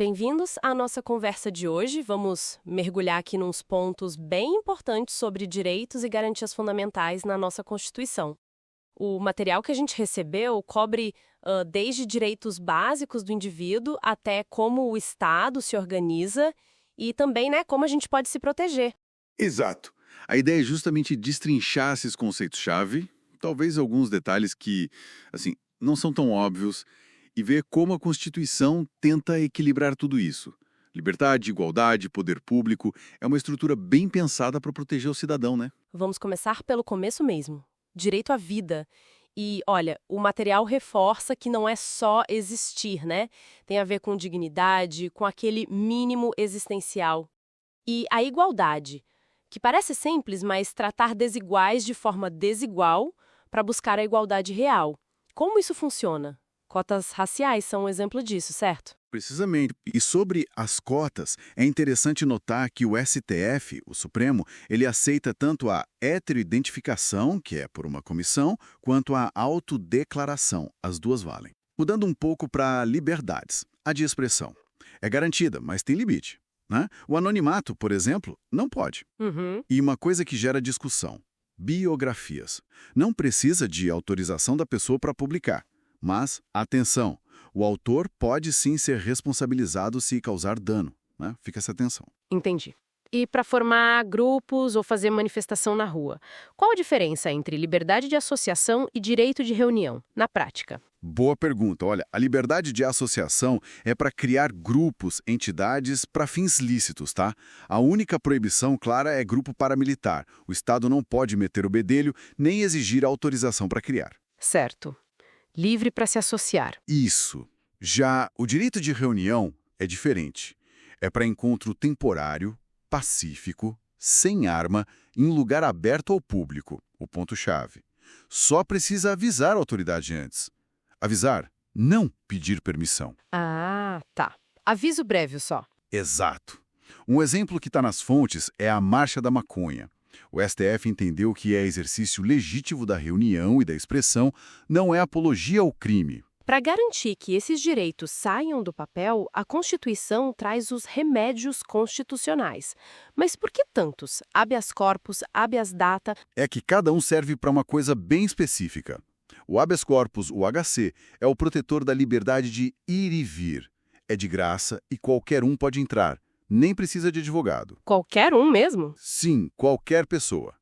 Bem-vindos à nossa conversa de hoje. Vamos mergulhar aqui nos pontos bem importantes sobre direitos e garantias fundamentais na nossa Constituição. O material que a gente recebeu cobre desde direitos básicos do indivíduo até como o Estado se organiza e também, como a gente pode se proteger. Exato. A ideia é justamente destrinchar esses conceitos-chave, talvez alguns detalhes que, não são tão óbvios, e ver como a Constituição tenta equilibrar tudo isso. Liberdade, igualdade, poder público, é uma estrutura bem pensada para proteger o cidadão, né? Vamos começar pelo começo mesmo. Direito à vida. E, olha, o material reforça que não é só existir, né? Tem a ver com dignidade, com aquele mínimo existencial. E a igualdade, que parece simples, mas tratar desiguais de forma desigual para buscar a igualdade real. Como isso funciona? Cotas raciais são um exemplo disso, certo? Precisamente. E sobre as cotas, é interessante notar que o STF, o Supremo, ele aceita tanto a heteroidentificação, que é por uma comissão, quanto a autodeclaração. As duas valem. Mudando um pouco para liberdades. A de expressão é garantida, mas tem limite, né? O anonimato, por exemplo, não pode. E uma coisa que gera discussão: biografias. Não precisa de autorização da pessoa para publicar. Mas, atenção, o autor pode sim ser responsabilizado se causar dano, né? Fica essa atenção. Entendi. E para formar grupos ou fazer manifestação na rua, qual a diferença entre liberdade de associação e direito de reunião, na prática? Boa pergunta. Olha, a liberdade de associação é para criar grupos, entidades para fins lícitos, tá? A única proibição clara é grupo paramilitar. O Estado não pode meter o bedelho nem exigir autorização para criar. Certo. Livre para se associar. Isso. Já o direito de reunião é diferente. É para encontro temporário, pacífico, sem arma, em lugar aberto ao público. O ponto-chave. Só precisa avisar a autoridade antes. Avisar, não pedir permissão. Ah, tá. Aviso breve só. Exato. Um exemplo que está nas fontes é a Marcha da Maconha. O STF entendeu que é exercício legítimo da reunião e da expressão, não é apologia ao crime. Para garantir que esses direitos saiam do papel, a Constituição traz os remédios constitucionais. Mas por que tantos? Habeas corpus, habeas data. É que cada um serve para uma coisa bem específica. O habeas corpus, o HC, é o protetor da liberdade de ir e vir. É de graça e qualquer um pode entrar. Nem precisa de advogado. Qualquer um mesmo? Sim, qualquer pessoa.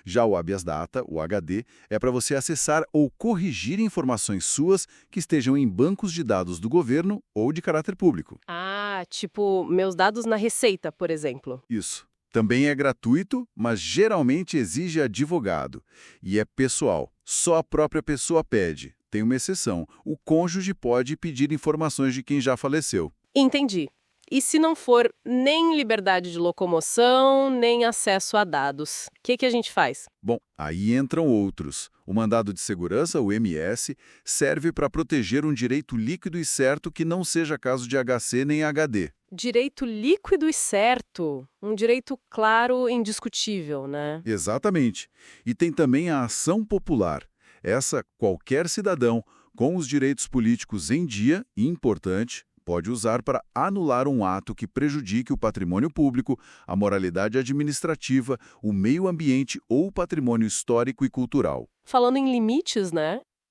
Já o habeas data, o HD, é para você acessar ou corrigir informações suas que estejam em bancos de dados do governo ou de caráter público. Ah, tipo meus dados na Receita, por exemplo. Isso. Também é gratuito, mas geralmente exige advogado. E é pessoal. Só a própria pessoa pede. Tem uma exceção. O cônjuge pode pedir informações de quem já faleceu. Entendi. E se não for nem liberdade de locomoção, nem acesso a dados, o que a gente faz? Bom, aí entram outros. O mandado de segurança, o MS, serve para proteger um direito líquido e certo que não seja caso de HC nem HD. Direito líquido e certo. Um direito claro e indiscutível, né? Exatamente. E tem também a ação popular. Essa, qualquer cidadão, com os direitos políticos em dia, e importante, pode usar para anular um ato que prejudique o patrimônio público, a moralidade administrativa, o meio ambiente ou o patrimônio histórico e cultural. Falando em limites,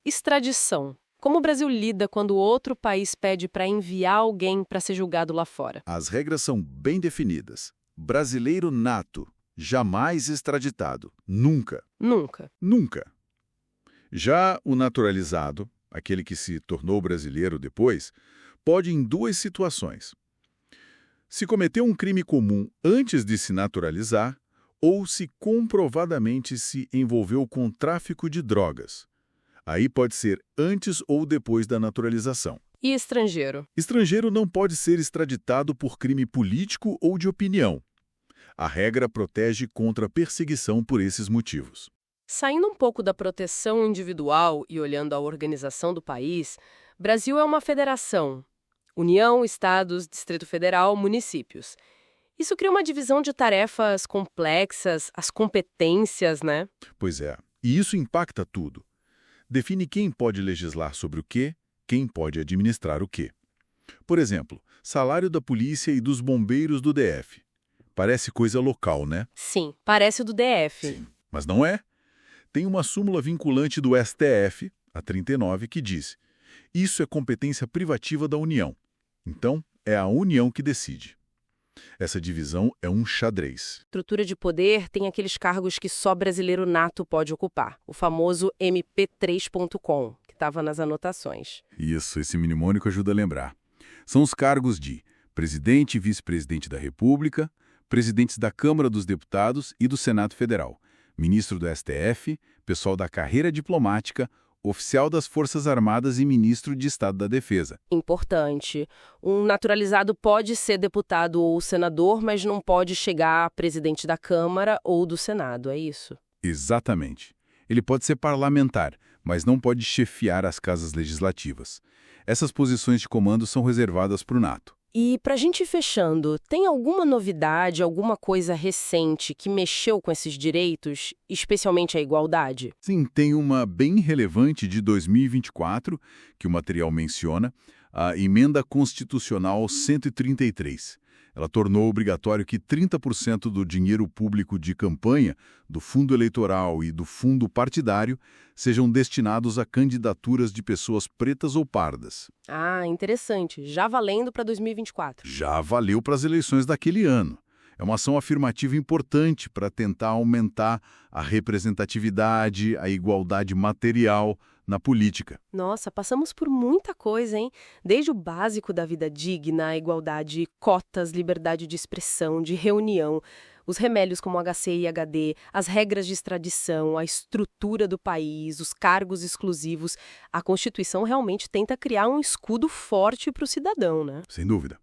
extradição. Como o Brasil lida quando outro país pede para enviar alguém para ser julgado lá fora? As regras são bem definidas. Brasileiro nato, jamais extraditado. Nunca. Nunca. Nunca. Já o naturalizado, aquele que se tornou brasileiro depois, pode em duas situações: se cometeu um crime comum antes de se naturalizar ou se comprovadamente se envolveu com tráfico de drogas. Aí pode ser antes ou depois da naturalização. E estrangeiro? Estrangeiro não pode ser extraditado por crime político ou de opinião. A regra protege contra perseguição por esses motivos. Saindo um pouco da proteção individual e olhando a organização do país, Brasil é uma federação. União, Estados, Distrito Federal, municípios. Isso cria uma divisão de tarefas complexas, as competências, né? Pois é, e isso impacta tudo. Define quem pode legislar sobre o quê, quem pode administrar o quê. Por exemplo, salário da polícia e dos bombeiros do DF. Parece coisa local, né? Sim, parece o do DF. Sim, mas não é. Tem uma súmula vinculante do STF, a 39, que diz: isso é competência privativa da União. Então, é a União que decide. Essa divisão é um xadrez. Estrutura de poder tem aqueles cargos que só brasileiro nato pode ocupar. O famoso MP3.com, que estava nas anotações. Isso, esse mnemônico ajuda a lembrar. São os cargos de presidente e vice-presidente da República, presidentes da Câmara dos Deputados e do Senado Federal, ministro do STF, pessoal da carreira diplomática, oficial das Forças Armadas e ministro de Estado da Defesa. Importante. Um naturalizado pode ser deputado ou senador, mas não pode chegar a presidente da Câmara ou do Senado, é isso? Exatamente. Ele pode ser parlamentar, mas não pode chefiar as casas legislativas. Essas posições de comando são reservadas para o NATO. E pra gente ir fechando, tem alguma novidade, alguma coisa recente que mexeu com esses direitos, especialmente a igualdade? Sim, tem uma bem relevante de 2024, que o material menciona, a Emenda Constitucional 133. Ela tornou obrigatório que 30% do dinheiro público de campanha, do fundo eleitoral e do fundo partidário, sejam destinados a candidaturas de pessoas pretas ou pardas. Ah, interessante. Já valendo para 2024. Já valeu para as eleições daquele ano. É uma ação afirmativa importante para tentar aumentar a representatividade, a igualdade material na política. Nossa, passamos por muita coisa, hein? Desde o básico da vida digna, a igualdade, cotas, liberdade de expressão, de reunião, os remédios como HC e HD, as regras de extradição, a estrutura do país, os cargos exclusivos. A Constituição realmente tenta criar um escudo forte para o cidadão, né? Sem dúvida.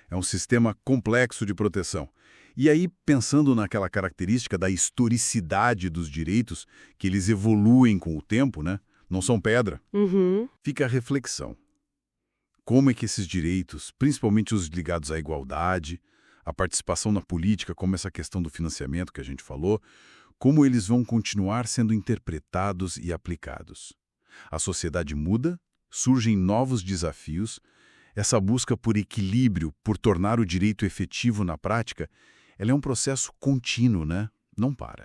É um sistema complexo de proteção. E aí, pensando naquela característica da historicidade dos direitos, que eles evoluem com o tempo, né? Não são pedra. Fica a reflexão. Como é que esses direitos, principalmente os ligados à igualdade, à participação na política, como essa questão do financiamento que a gente falou, como eles vão continuar sendo interpretados e aplicados? A sociedade muda, surgem novos desafios, essa busca por equilíbrio, por tornar o direito efetivo na prática, ela é um processo contínuo, né? Não para.